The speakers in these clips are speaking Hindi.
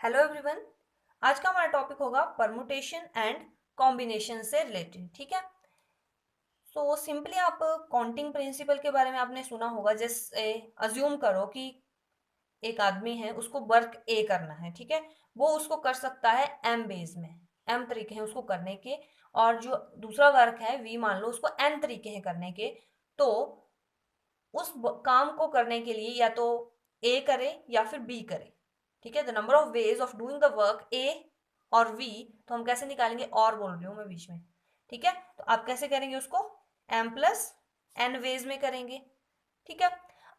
Hello everyone. आज का हमारा टॉपिक होगा परमुटेशन एंड कॉम्बिनेशन से रिलेटेड। ठीक है। सो सिंपली आप काउंटिंग प्रिंसिपल के बारे में आपने सुना होगा। जैसे अज्यूम करो कि एक आदमी है, उसको वर्क ए करना है। ठीक है। वो उसको कर सकता है एम बेस में। एम तरीके हैं उसको करने के। और जो दूसरा वर्क है वी, मान लो उसको एन तरीके हैं करने के। तो उस काम को करने के लिए या तो ए करे या फिर बी करे। ठीक है। The number of ways of doing the work A और वी, तो हम कैसे निकालेंगे, और बोल रही हूँ मैं बीच में। ठीक है। तो आप कैसे करेंगे उसको, एम प्लस एन वेज में करेंगे। ठीक है।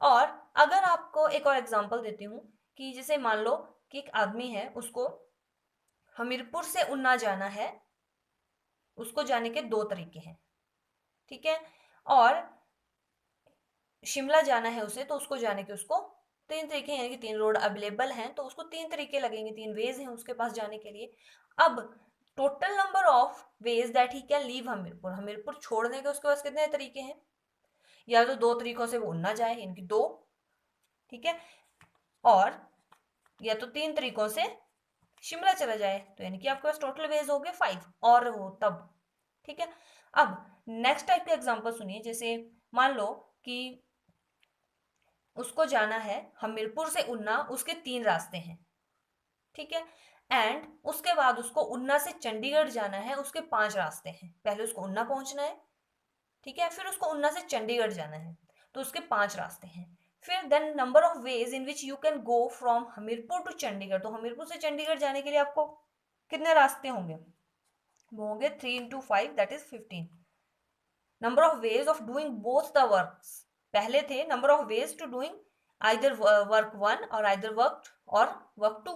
और अगर आपको एक और एग्जांपल देती हूँ कि जैसे मान लो कि एक आदमी है, उसको हमीरपुर से उन्ना जाना है। उसको जाने के दो तरीके हैं। ठीक है। और शिमला जाना है उसे, तो उसको जाने के उसको तीन तरीके हैं, यानी कि तीन रोड अवेलेबल हैं, तो उसको तीन तरीके लगेंगे, तीन वेज हैं उसके पास जाने के लिए। अब total number of ways that he can leave Hamirpur, Hamirpur छोड़ने के उसके पास कितने तरीके हैं। या तो दो तरीकों से वो उन्ना जाए, इनकी दो। ठीक है। और या तो तीन तरीकों से शिमला चला जाए, तो यानी कि आपके पास टोटल वेज हो गए 5 और हो तब। ठीक है। अब नेक्स्ट टाइप के एग्जांपल सुनिए। जैसे मान लो कि उसको जाना है हमीरपुर से उन्ना, उसके तीन रास्ते हैं। ठीक है। एंड उसके बाद उसको उन्ना से चंडीगढ़ जाना है, उसके पांच रास्ते हैं। पहले उसको उन्ना पहुंचना है। ठीक है। फिर उसको उन्ना से चंडीगढ़ जाना है, तो उसके पांच रास्ते हैं। फिर then number of ways in which you can go from Hamirpur to Chandigarh, तो हमीरपुर से चंडीगढ़ जाने के लिए आपको कितने रास्ते होंगे, वो होंगे 3 into 5 that is 15। Number of ways of doing both the works, पहले थे number of ways to doing either work one और आइदर वर्क टू।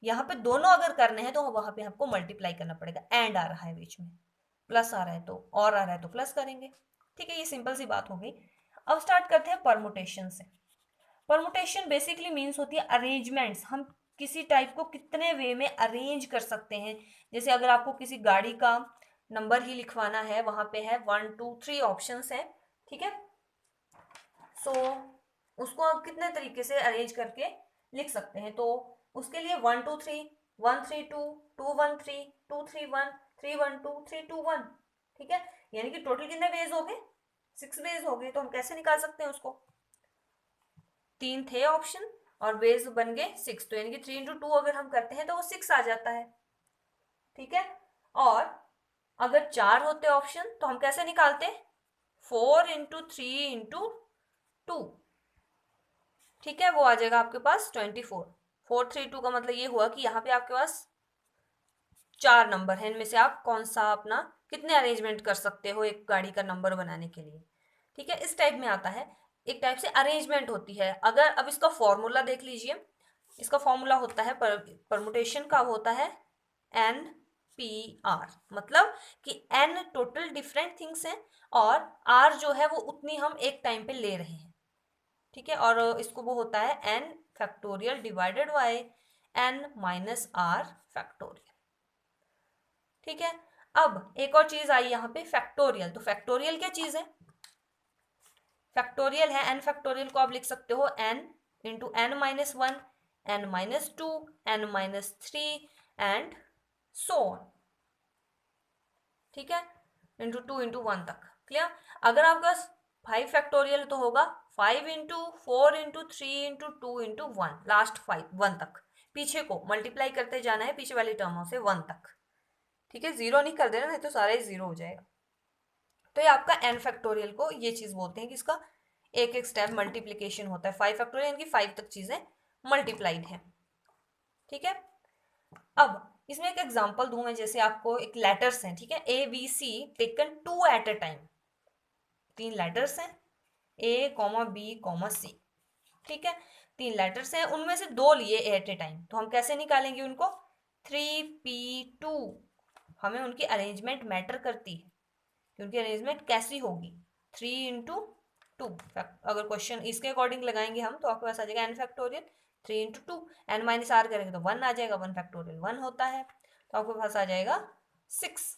यहाँ पे दोनों अगर करने हैं तो वहां पे आपको मल्टीप्लाई करना पड़ेगा। एंड आ रहा है बीच में, प्लस आ रहा है तो, और आ रहा है तो प्लस करेंगे। ठीक है। ये सिंपल सी बात हो गई। अब स्टार्ट करते हैं परमुटेशन से। परमुटेशन बेसिकली मीन्स होती है अरेंजमेंट्स। हम किसी टाइप को कितने वे में अरेंज कर सकते हैं। जैसे अगर आपको किसी गाड़ी का नंबर ही लिखवाना है, वहां पे है 1 2 3 ऑप्शन है। ठीक है। सो उसको आप कितने तरीके से अरेंज करके लिख सकते हैं, तो उसके लिए 1 2 3, 1 3 2, 2 1 3, 2 3 1, 3 1 2, 3 2 1। ठीक है। यानी कि टोटल कितने वेज हो गए, 6 वेज हो गए। तो हम कैसे निकाल सकते हैं उसको, तीन थे ऑप्शन और वेज बन गए 6, तो यानी कि 3 into 2 अगर हम करते हैं तो वो 6 आ जाता है। ठीक है। और अगर चार होते ऑप्शन तो हम कैसे निकालते, 4 into 3 into 2। ठीक है। वो आ जाएगा आपके पास 24। 4 3 2 का मतलब ये हुआ कि यहाँ पे आपके पास चार नंबर है, इनमें से आप कौन सा अपना कितने अरेंजमेंट कर सकते हो एक गाड़ी का नंबर बनाने के लिए। ठीक है। इस टाइप में आता है, एक टाइप से अरेंजमेंट होती है। अगर अब इसका फॉर्मूला देख लीजिए। इसका फॉर्मूला होता है परमुटेशन का, होता है एन पी आर, मतलब कि एन टोटल डिफरेंट थिंग्स हैं और आर जो है वो उतनी हम एक टाइम पे ले रहे हैं। ठीक है। और इसको वो होता है N factorial divided by N minus R factorial. ठीक है। अब एक और चीज आई यहाँ पे, फैक्टोरियल। तो फैक्टोरियल क्या चीज है, फैक्टोरियल है एन फैक्टोरियल को आप लिख सकते हो N into n-1, n-2, n-3 and so on. ठीक है। इंटू 2 into 1 तक। क्लियर। अगर आपके पास 5 फैक्टोरियल तो होगा 5 into 4 into 3 into 2 into 1, last 1 तक। पीछे को मल्टीप्लाई करते जाना है, पीछे वाली टर्मों से 1 तक। ठीक है। जीरो नहीं कर देना, नहीं तो सारा ही जीरो हो जाएगा। तो ये आपका एन फैक्टोरियल को ये चीज बोलते हैं कि इसका एक एक स्टेप मल्टीप्लीकेशन होता है। 5 फैक्टोरियल यानी कि 5 तक चीजें मल्टीप्लाइड है। ठीक है। अब इसमें एक एग्जांपल दूं मैं। जैसे आपको एक लेटर्स हैं, ठीक है, A B C taken two at a time. तीन लेटर्स हैं, A comma B comma C. ठीक है। तीन लेटर्स हैं, उनमें से दो लिए एट ए टाइम, तो हम कैसे निकालेंगे उनको, 3p2। हमें उनकी अरेंजमेंट मैटर करती है कि उनकी अरेंजमेंट कैसी होगी। 3 into 2, अगर क्वेश्चन इसके अकॉर्डिंग लगाएंगे हम तो आपके पास आ जाएगा N factorial 3 into 2। N minus R करेंगे तो 1 आ जाएगा, 1 फैक्टोरियल 1 होता है, तो आपके पास आ जाएगा 6।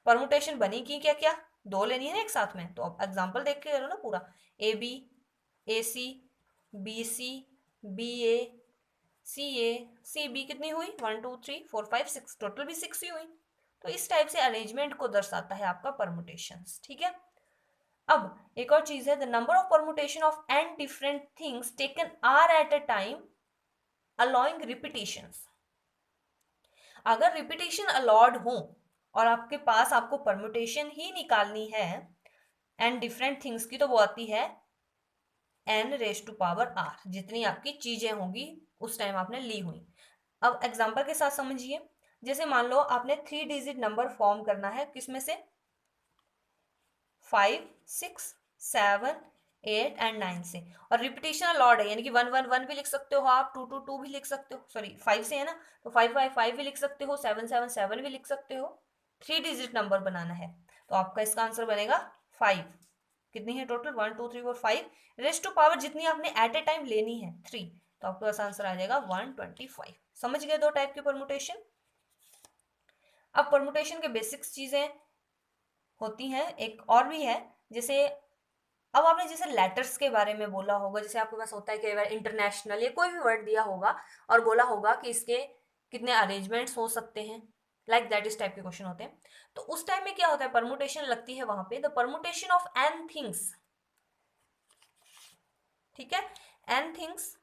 परमुटेशन बनी की क्या क्या, दो लेनी है ना एक साथ में, तो अब एग्जाम्पल देख के करो ना पूरा। A B, A C, B C, B A, C B कितनी हुई 1 2 3 4 5 6, टोटल भी 6 ही हुई। तो इस टाइप से अरेंजमेंट को दर्शाता है आपका परमुटेशंस, ठीक है। अब एक और चीज है, the number of permutation of N different things taken R at a time allowing repetitions. अगर रिपीटिशन अलाउड हो और आपके पास आपको परमुटेशन ही निकालनी है एन डिफरेंट थिंग्स की, तो वो आती है N raise to power R, जितनी आपकी चीजें होंगी उस टाइम आपने ली हुई। अब एग्जांपल के साथ समझिए, जैसे मान लो आपने 3 डिजिट नंबर फॉर्म करना है, किसमें से 5 6 7 8 एंड 9 से, और रिपीटिशन अलाउड है, यानी कि 1 1 1 भी लिख सकते हो आप, 2 2 2 भी लिख सकते हो, सॉरी 5 से है ना, तो 5 5 5 भी लिख सकते हो, 7 7 7 भी लिख सकते हो। 3 डिजिट नंबर बनाना है, तो आपका इसका आंसर बनेगा 5। कितनी है टोटल 1 2 3 4 5, रेस्ट टू पावर जितनी आपने एट ए टाइम लेनी है 3, तो आपके पास आंसर आ जाएगा 125। समझ गए दो टाइप के परमुटेशन। अब परमुटेशन के बेसिक्स चीजें होती हैं, एक और भी है, जैसे अब आपने जैसे लेटर्स के बारे में बोला होगा, जैसे आपके पास होता है कि इंटरनेशनल या कोई भी वर्ड दिया होगा और बोला होगा कि इसके कितने अरेंजमेंट्स हो सकते हैं, लाइक दैट इस टाइप के क्वेश्चन होते हैं। तो उस टाइम में क्या होता है, परमुटेशन लगती है वहां पे, the permutation of N things, ठीक है, N things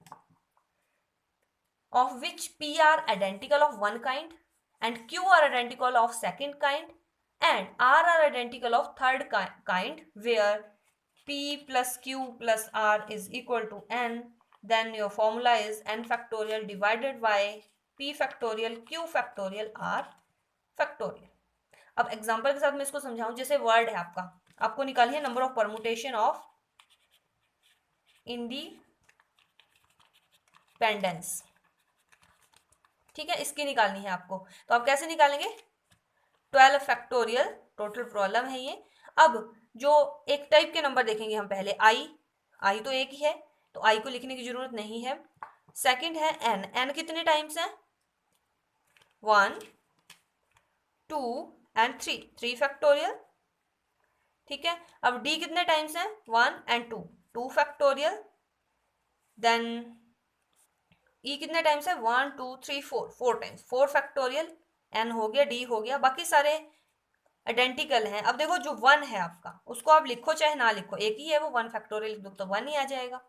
of which p are identical of one kind and q are identical of second kind and r are identical of third kind, where p plus q plus r is equal to n, then your formula is n factorial divided by p factorial q factorial r factorial। अब एग्जांपल के साथ मैं इसको समझाऊं, जैसे वर्ड है आपका, आपको निकालनी है number of permutation of independence, ठीक है, इसकी निकालनी है आपको। तो आप कैसे निकालेंगे, 12 फैक्टोरियल, टोटल प्रॉब्लम है ये। अब जो एक टाइप के नंबर देखेंगे हम पहले, आई तो एक ही है, तो आई को लिखने की जरूरत नहीं है। सेकंड है एन कितने टाइम्स है, 1 2 एंड 3 फैक्टोरियल, ठीक है। अब डी कितने टाइम्स है, 1 एंड 2 फैक्टोरियल। देन ई कितने टाइम्स है, 1 2 3 4 टाइम्स, 4 फैक्टोरियल। एन हो गया, डी हो गया, बाकी सारे आइडेंटिकल हैं। अब देखो जो 1 है आपका, उसको आप लिखो चाहे ना लिखो, एक ही है वो, 1 फैक्टोरियल लिख दो तो 1 ही आ जाएगा,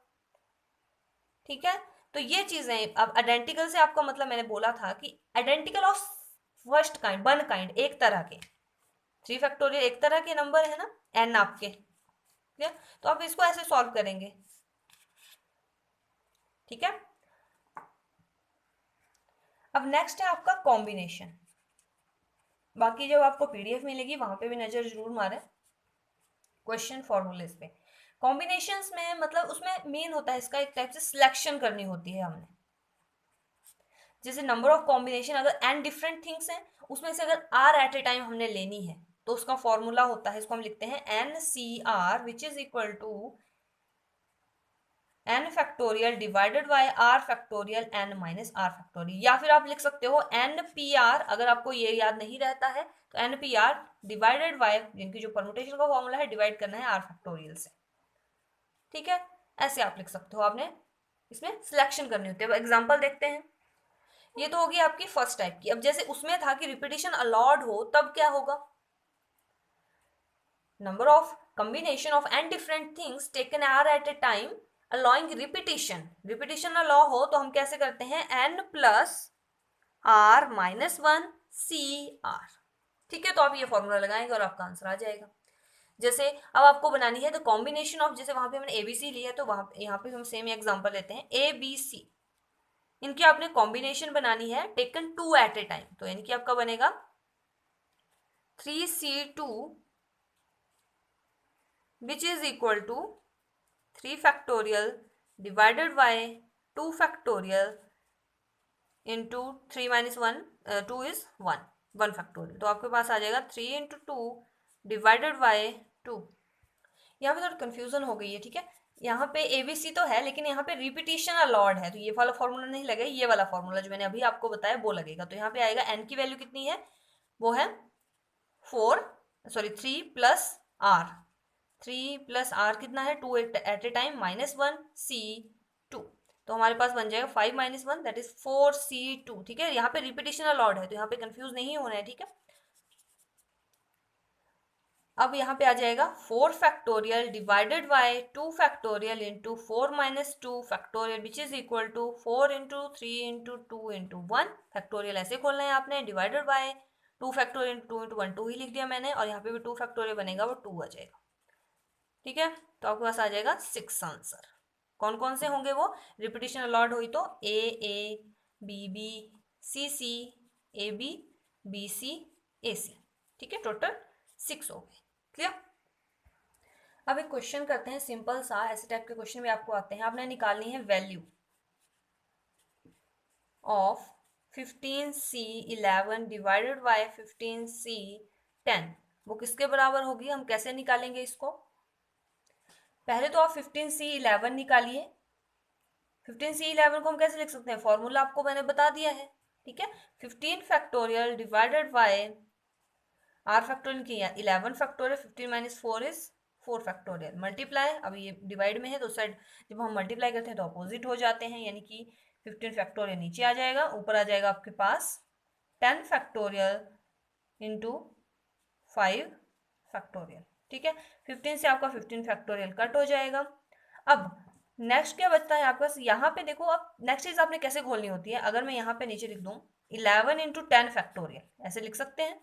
ठीक है। तो ये चीजें, अब आइडेंटिकल से आपका मतलब मैंने बोला था कि identical of first kind, one kind, एक तरह के, 3 फैक्टोरियल एक तरह के नंबर है ना, एन आपके, ठीक है। तो आप इसको ऐसे सॉल्व करेंगे, ठीक है। अब नेक्स्ट है आपका कॉम्बिनेशन। बाकी जब आपको पीडीएफ मिलेगी वहां पे भी नजर जरूर मारें क्वेश्चन फॉर्मूलेस पे। कॉम्बिनेशंस में मतलब उसमें मेन होता है इसका एक टाइप से सिलेक्शन करनी होती है हमने, जैसे नंबर ऑफ कॉम्बिनेशन अगर एन डिफरेंट थिंग्स हैं, उसमें से अगर आर एट ए टाइम हमने लेनी है, तो उसका फॉर्मूला होता है, इसको हम लिखते हैं N C R, which is equal to N factorial divided by R factorial N minus R factorial, या फिर आप लिख सकते हो एन पी आर, अगर आपको ये याद नहीं रहता है तो N P R divided by, जिनकी जो परमुटेशन का फॉर्मूला है, डिवाइड करना है आर फैक्टोरियल से, ठीक है। ऐसे आप लिख सकते हो, आपने इसमें सिलेक्शन करनी होती है। अब एग्जांपल देखते हैं, ये तो होगी आपकी फर्स्ट टाइप की। अब जैसे उसमें था कि रिपीटिशन अलाउड हो, तब क्या होगा, number of combination of N different things taken R at a time allowing repetition, repetition allow हो तो हम कैसे करते हैं, N plus R minus 1 C R, ठीक है। तो आप ये फॉर्मूला लगाएंगे और आपका आंसर आ जाएगा। जैसे अब आपको बनानी है द कॉम्बिनेशन ऑफ, जैसे वहां पे हमने एबीसी लिया है, तो वहां यहाँ पे हम सेम एग्जांपल लेते हैं, ए बी सी, इनकी आपने कॉम्बिनेशन बनानी है टेकन 2 एट ए टाइम, तो यानी कि आपका बनेगा 3C2 which is equal to 3 factorial divided by 2 factorial into 3 minus 1, 2 is 1 factorial, तो आपके पास आ जाएगा 3 into 2 divided by 2। यहाँ पे थोड़ा कंफ्यूजन हो गई है, ठीक है। यहाँ पे एबीसी तो है, लेकिन यहाँ पे रिपीटिशन अलाउड है, तो ये वाला फॉर्मूला नहीं लगेगा, ये वाला फॉर्मूला जो मैंने अभी आपको बताया वो लगेगा। तो यहाँ पे आएगा एन की वैल्यू कितनी है, वो है 3 प्लस आर, 3 प्लस आर कितना है, 2 eight a time minus 1 C2, तो हमारे पास बन जाएगा 5 - 1 दैट इज 4C2। ठीक है, यहाँ पे रिपीटेशन अलाउड है तो यहाँ पे कंफ्यूज नहीं होना है। ठीक है, अब यहाँ पे आ जाएगा 4 factorial divided by 2 factorial into 4 - 2 factorial which is equal to 4 into 3 into 2 into 1 factorial ऐसे खोलना है आपने, divided by 2 factorial into 2 into 1, 2 ही लिख दिया मैंने, और यहाँ पे भी 2 फैक्टोरियल बनेगा वो 2 आ जाएगा। ठीक है, तो आपके पास आ जाएगा 6 आंसर। कौन कौन से होंगे वो, रिपीटेशन अलॉट हुई तो A B B, C C, A B C, A C. ठीक है, टोटल 6 हो गए। क्लियर। अब एक क्वेश्चन करते हैं सिंपल सा, ऐसे टाइप के क्वेश्चन भी आपको आते हैं। आपने निकालनी है value of 15C11 divided by 15C10, वो किसके बराबर होगी, हम कैसे निकालेंगे इसको। पहले तो आप 15C11 निकालिए। 15C11 को हम कैसे लिख सकते हैं, फॉर्मूला आपको मैंने बता दिया है। ठीक है, 15 factorial divided by R factorial किया 11 फैक्टोरियल, 15 - 4 इज 4 फैक्टोरियल, मल्टीप्लाई, अब ये डिवाइड में है तो साइड जब हम मल्टीप्लाई करते हैं तो अपोजिट हो जाते हैं, यानी कि 15 फैक्टोरियल नीचे आ जाएगा, ऊपर आ जाएगा आपके पास 10 फैक्टोरियल इंटू 5 फैक्टोरियल। ठीक है, 15 से आपका 15 फैक्टोरियल कट हो जाएगा। अब नेक्स्ट क्या बचता है आपके पास, यहाँ पे देखो, अब नेक्स्ट चीज आपने कैसे खोलनी होती है, अगर मैं यहाँ पे नीचे लिख दूं 11 इंटू 10 फैक्टोरियल, ऐसे लिख सकते हैं,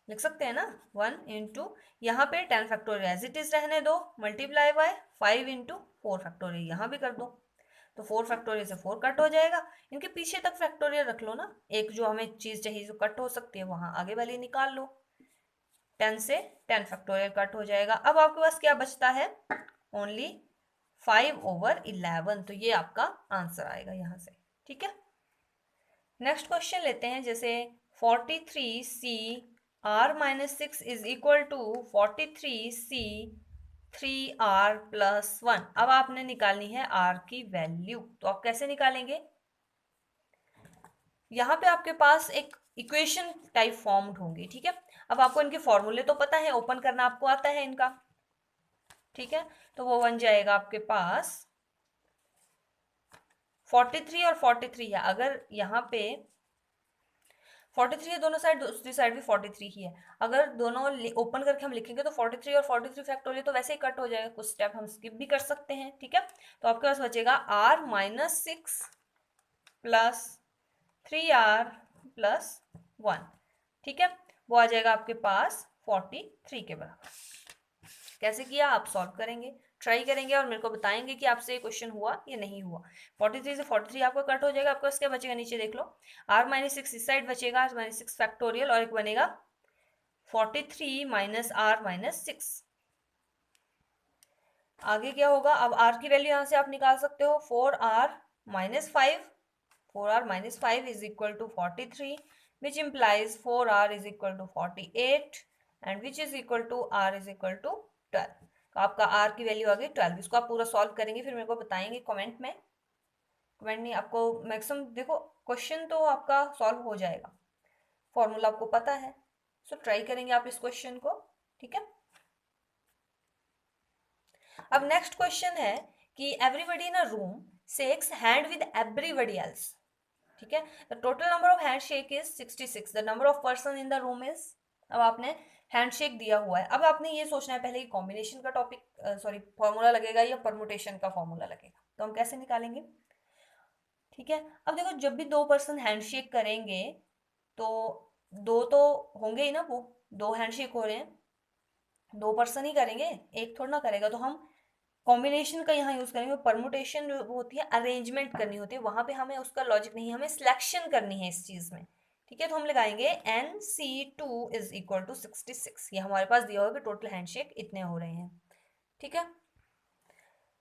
लिख सकते हैं ना, 1 इंटू यहाँ पे 10 फैक्टोरियल एज इट इज रहने दो, मल्टीप्लाई बाय 5 इंटू 4 फैक्टोरियल यहाँ भी कर दो, तो 4 फैक्टोरियल से 4 कट हो जाएगा। इनके पीछे तक फैक्टोरियल रख लो ना, एक जो हमें चीज चाहिए जो कट हो सकती है वहां आगे वाली निकाल लो, 10 से 10 फैक्टोरियल कट हो जाएगा। अब आपके पास क्या बचता है, ओनली 5/11, तो ये आपका आंसर आएगा यहाँ से। ठीक है, नेक्स्ट क्वेश्चन लेते हैं, जैसे 43C R-6 is equal to 43C 3R+1। अब आपने निकालनी है R की वैल्यू, तो आप कैसे निकालेंगे, यहाँ पे आपके पास एक इक्वेशन टाइप फॉर्म्ड होंगी। ठीक है, अब आपको इनके फॉर्मूले तो पता है, ओपन करना आपको आता है इनका। ठीक है, तो वो बन जाएगा आपके पास 43 और 43 है, अगर यहाँ पे 43 है दोनों साइड, दूसरी साइड भी 43 ही है, अगर दोनों ओपन करके हम लिखेंगे तो 43 और 43 फैक्टोरियल तो वैसे ही कट हो जाएगा, कुछ स्टेप हम स्किप भी कर सकते हैं। ठीक है, तो आपके पास बचेगा R-6 प्लस 3R+1। ठीक है, वो आ जाएगा आपके पास 43 के बराबर। कैसे किया आप सॉल्व करेंगे, ट्राई करेंगे और मेरे को बताएंगे कि आपसे ये क्वेश्चन हुआ या नहीं हुआ। 43 से 43 आपका कट हो जाएगा, आपका क्या बचेगा, नीचे देख लो, R-6 इस साइड बचेगा, R-6 फैक्टोरियल, और एक बनेगा 43 माइनस R-6। आगे क्या होगा, अब R की वैल्यू यहाँ से आप निकाल सकते हो, 4R-5, 4R-5 is equal to 43, which implies 4R is equal to 48 and which is equal to R is equal to 12। तो आपका R की वैल्यू आ गई 12। इसको आप पूरा सॉल्व करेंगे, फिर मेरे को बताएंगे कमेंट में, कमेंट नहीं, आपको मैक्सिमम देखो क्वेश्चन तो आपका सॉल्व हो जाएगा, फॉर्मूला आपको पता है, सो ट्राई करेंगे आप इस क्वेश्चन को। ठीक है, अब नेक्स्ट क्वेश्चन है कि everybody in a room shakes hand with everybody else. ठीक है, the total number of hand shake is 66, the number of person in the room is, अब आपने हैंडशेक दिया हुआ है, अब आपने ये सोचना है पहले कि कॉम्बिनेशन का टॉपिक सॉरी फॉर्मूला लगेगा या परमुटेशन का फॉर्मूला लगेगा, तो हम कैसे निकालेंगे। ठीक है, अब देखो जब भी दो पर्सन हैंडशेक करेंगे तो दो तो होंगे ही ना, वो दो हैंडशेक हो रहे हैं, दो पर्सन ही करेंगे, एक थोड़ा ना करेगा, तो हम कॉम्बिनेशन का यहाँ यूज करेंगे। परमुटेशन जो होती है अरेंजमेंट करनी होती है, वहां पे हमें उसका लॉजिक नहीं, हमें सिलेक्शन करनी है इस चीज में। ठीक है, तो हम लगाएंगे NC2 इज इक्वल टू 66, ये हमारे पास दिया होगा कि टोटल हैंडशेक इतने हो रहे हैं। ठीक है,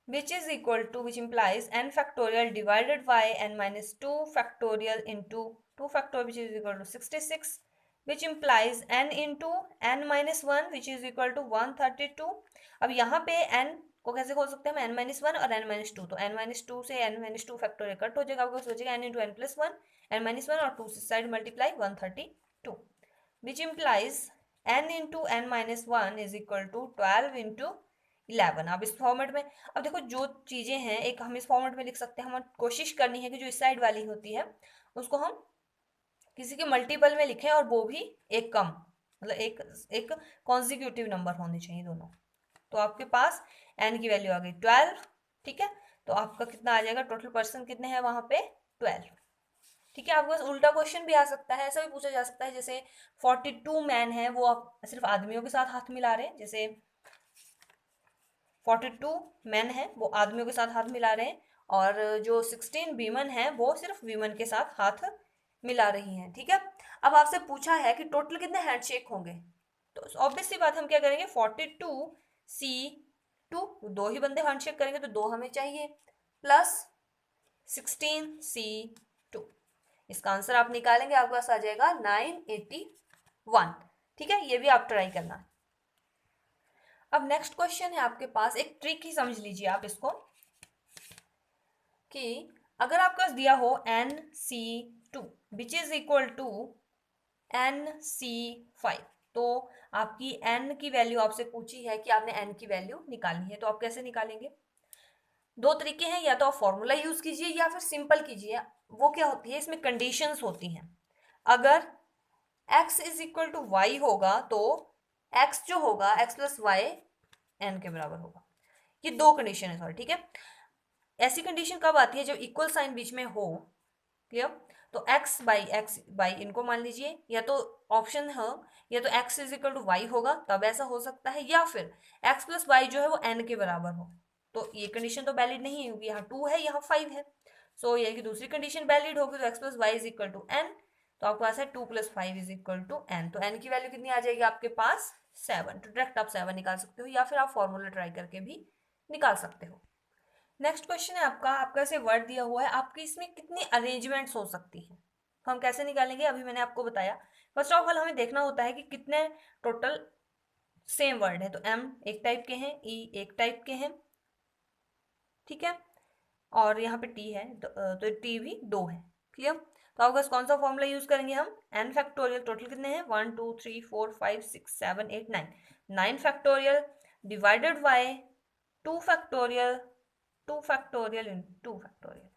which is equal to, which implies n factorial divided by n minus 2 factorial into 2 factorial which is equal to 66, which implies n into n minus 1 which is equal to 132। अब यहाँ पे n को कैसे खोल सकते हैं हम, n minus 1 और n minus 2, तो n minus 2 से n minus 2 फैक्टोरियल कट हो जाएगा, आपको सोचेगा n into n plus 1, n minus 1 और 2 से side multiply 132, which implies n into n minus 1 is equal to 12 into 11। आप इस फॉर्मेट में, अब देखो जो चीज़ें हैं एक हम इस फॉर्मेट में लिख सकते हैं, हमें कोशिश करनी है कि जो इस साइड वाली होती है उसको हम किसी के मल्टीपल में लिखें, और वो भी एक कम, मतलब एक एक कॉन्जिक्यूटिव नंबर होने चाहिए दोनों। तो आपके पास एन की वैल्यू आ गई 12, ठीक है। तो आपका कितना आ जाएगा, टोटल पर्सन कितने हैं वहां पे 12, ठीक है। आपके पास उल्टा क्वेश्चन भी आ सकता है, ऐसा भी पूछा जा सकता है जैसे 42 मैन है, वो आप सिर्फ आदमियों के साथ हाथ मिला रहे हैं, जैसे 42 मैन है वो आदमियों के साथ हाथ मिला रहे हैं, और जो 16 वीमन है वो सिर्फ वीमन के साथ हाथ मिला रही हैं, ठीक है। अब आपसे पूछा है कि टोटल कितने हैंडशेक होंगे, तो ऑब्वियस सी बात हम क्या करेंगे, 42C2, दो ही बंदे हैंडशेक करेंगे तो दो हमें चाहिए, प्लस 16C2, इसका आंसर आप निकालेंगे आपके पास आ जाएगा 981, ठीक है। ये भी आप ट्राई करना। अब नेक्स्ट क्वेश्चन है आपके पास, एक ट्रिक ही समझ लीजिए आप इसको, कि अगर आपके पास दिया हो NC2 which is equal to NC5, तो आपकी n की वैल्यू आपसे पूछी है कि आपने n की वैल्यू निकालनी है, तो आप कैसे निकालेंगे। दो तरीके हैं, या तो आप फॉर्मूला यूज कीजिए या फिर सिंपल कीजिए। वो क्या होती है, इसमें कंडीशंस होती हैं। अगर x is equal to Y होगा तो x जो होगा x प्लस वाई n के बराबर होगा। ये दो कंडीशन है सॉरी, ठीक है। ऐसी कंडीशन कब आती है, जब इक्वल साइन बीच में हो, क्लियर। तो x बाई इनको मान लीजिए, या तो ऑप्शन है, या तो x is equal to Y होगा तब ऐसा हो सकता है, या फिर x प्लस वाई जो है वो n के बराबर हो, तो ये कंडीशन तो वैलिड नहीं होगी, यहाँ 2 है यहाँ 5 है। सो ये कि दूसरी कंडीशन वैलिड होगी, तो x plus Y is equal to n, तो आपके पास है 2 plus 5 is equal to n, तो n की वैल्यू कितनी आ जाएगी आपके पास 7, तो डायरेक्ट आप 7 निकाल सकते हो, या फिर आप फॉर्मूला ट्राई करके भी निकाल सकते हो। नेक्स्ट क्वेश्चन है आपका ऐसे वर्ड दिया हुआ है, आपकी इसमें कितनी अरेंजमेंट्स हो सकती हैं, तो हम कैसे निकालेंगे, अभी मैंने आपको बताया। फर्स्ट ऑफ ऑल हमें देखना होता है कि कितने टोटल सेम वर्ड है, तो m एक टाइप के हैं, e एक टाइप के हैं, ठीक है, और यहाँ पे t है, तो t भी दो है, क्लियर। तो आपका कौन सा फॉर्मूला यूज करेंगे हम, n फैक्टोरियल, टोटल कितने हैं 1 2 3 4 5 6 7 8 9, 9 factorial divided by 2 factorial, 2 factorial in 2 factorial,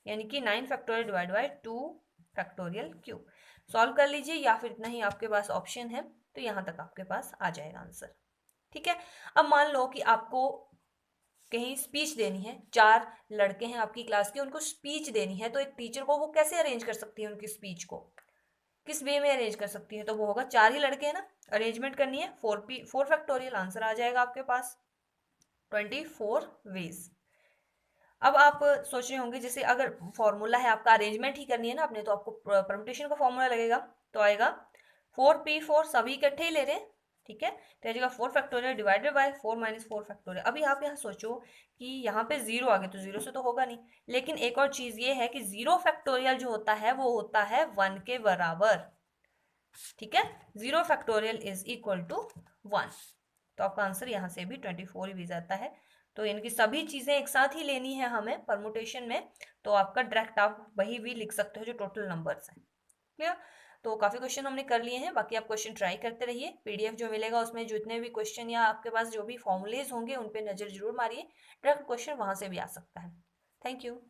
यानी कि 9 factorial divide by 2 factorial cube. Solve कर लीजिए, या फिर इतना ही आपके पास ऑप्शन है, तो यहाँ तक आपके पास आ जाएगा आंसर, ठीक है। अब मान लो कि आपको कहीं स्पीच देनी है, 4 लड़के हैं आपकी क्लास के, उनको स्पीच देनी है, तो एक टीचर को वो कैसे अरेंज कर सकती है, उनकी स्पीच को किस वे में अरेंज कर सकती है, तो वो होगा 4 ही लड़के हैं ना, अरेंजमेंट करनी है 4 फैक्टोरियल, आंसर आ जाएगा आपके पास 24 वेज। अब आप सोच रहे होंगे जैसे अगर फॉर्मूला है आपका, अरेंजमेंट ही करनी है ना आपने, तो आपको परम्यूटेशन का फॉर्मूला लगेगा, तो आएगा 4p4, सभी इकट्ठे ही ले रहे हैं, ठीक है, तो आ जाएगा 4 factorial divided bye 4 minus 4 factorial. अभी आप यहाँ सोचो कि यहाँ पे जीरो आ गया, तो जीरो से तो होगा नहीं, लेकिन एक और चीज ये है कि 0 फैक्टोरियल जो होता है वो होता है 1 के बराबर, ठीक है, 0 फैक्टोरियल इज इक्वल टू 1, तो आपका आंसर यहाँ से भी 24 ही भी जाता है। तो इनकी सभी चीजें एक साथ ही लेनी है हमें परमुटेशन में, तो आपका डायरेक्ट आप वही भी लिख सकते हो जो टोटल नंबर्स हैं, क्लियर। तो काफी क्वेश्चन हमने कर लिए हैं, बाकी आप क्वेश्चन ट्राई करते रहिए, पीडीएफ जो मिलेगा उसमें जितने भी क्वेश्चन या आपके पास जो भी फॉर्मुलेज होंगे उन पे नजर जरूर मारिए, डायरेक्ट क्वेश्चन वहां से भी आ सकता है। Thank you.